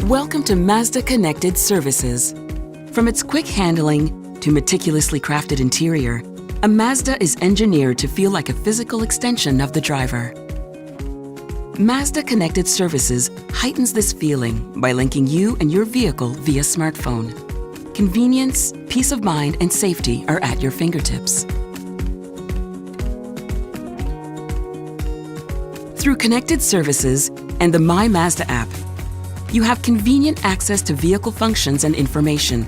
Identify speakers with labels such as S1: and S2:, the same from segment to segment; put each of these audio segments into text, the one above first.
S1: Welcome to Mazda Connected Services. From its quick handling to meticulously crafted interior, a Mazda is engineered to feel like a physical extension of the driver. Mazda Connected Services heightens this feeling by linking you and your vehicle via smartphone. Convenience, peace of mind, and safety are at your fingertips. Through Connected Services and the My Mazda app, you have convenient access to vehicle functions and information.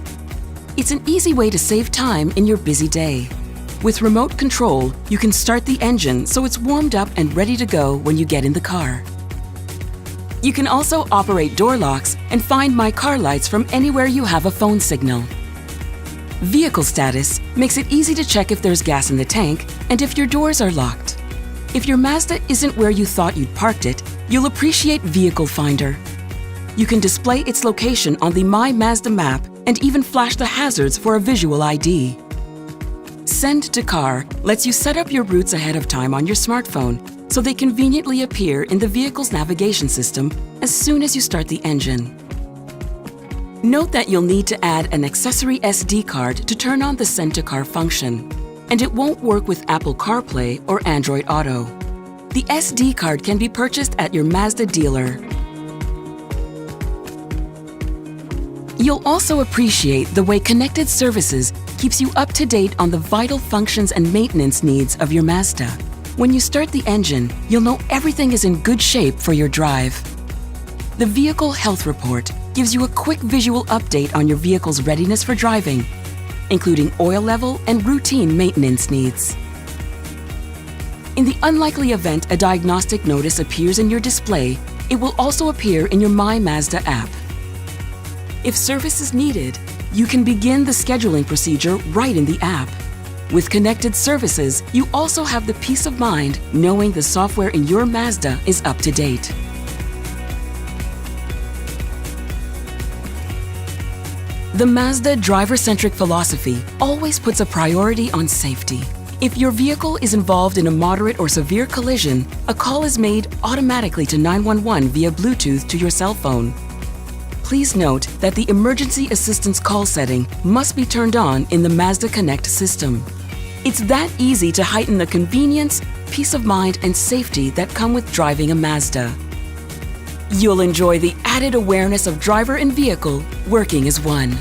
S1: It's an easy way to save time in your busy day. With remote control, you can start the engine so it's warmed up and ready to go when you get in the car. You can also operate door locks and find My Car lights from anywhere you have a phone signal. Vehicle status makes it easy to check if there's gas in the tank and if your doors are locked. If your Mazda isn't where you thought you'd parked it, you'll appreciate Vehicle Finder. You can display its location on the My Mazda map and even flash the hazards for a visual ID. Send to Car lets you set up your routes ahead of time on your smartphone so they conveniently appear in the vehicle's navigation system as soon as you start the engine. Note that you'll need to add an accessory SD card to turn on the Send to Car function, and it won't work with Apple CarPlay or Android Auto. The SD card can be purchased at your Mazda dealer. You'll also appreciate the way Connected Services keeps you up to date on the vital functions and maintenance needs of your Mazda. When you start the engine, you'll know everything is in good shape for your drive. The Vehicle Health Report gives you a quick visual update on your vehicle's readiness for driving, including oil level and routine maintenance needs. In the unlikely event a diagnostic notice appears in your display, it will also appear in your My Mazda app. If service is needed, you can begin the scheduling procedure right in the app. With Connected Services, you also have the peace of mind knowing the software in your Mazda is up to date. The Mazda driver-centric philosophy always puts a priority on safety. If your vehicle is involved in a moderate or severe collision, a call is made automatically to 911 via Bluetooth to your cell phone. Please note that the emergency assistance call setting must be turned on in the Mazda Connect system. It's that easy to heighten the convenience, peace of mind, and safety that come with driving a Mazda. You'll enjoy the added awareness of driver and vehicle working as one.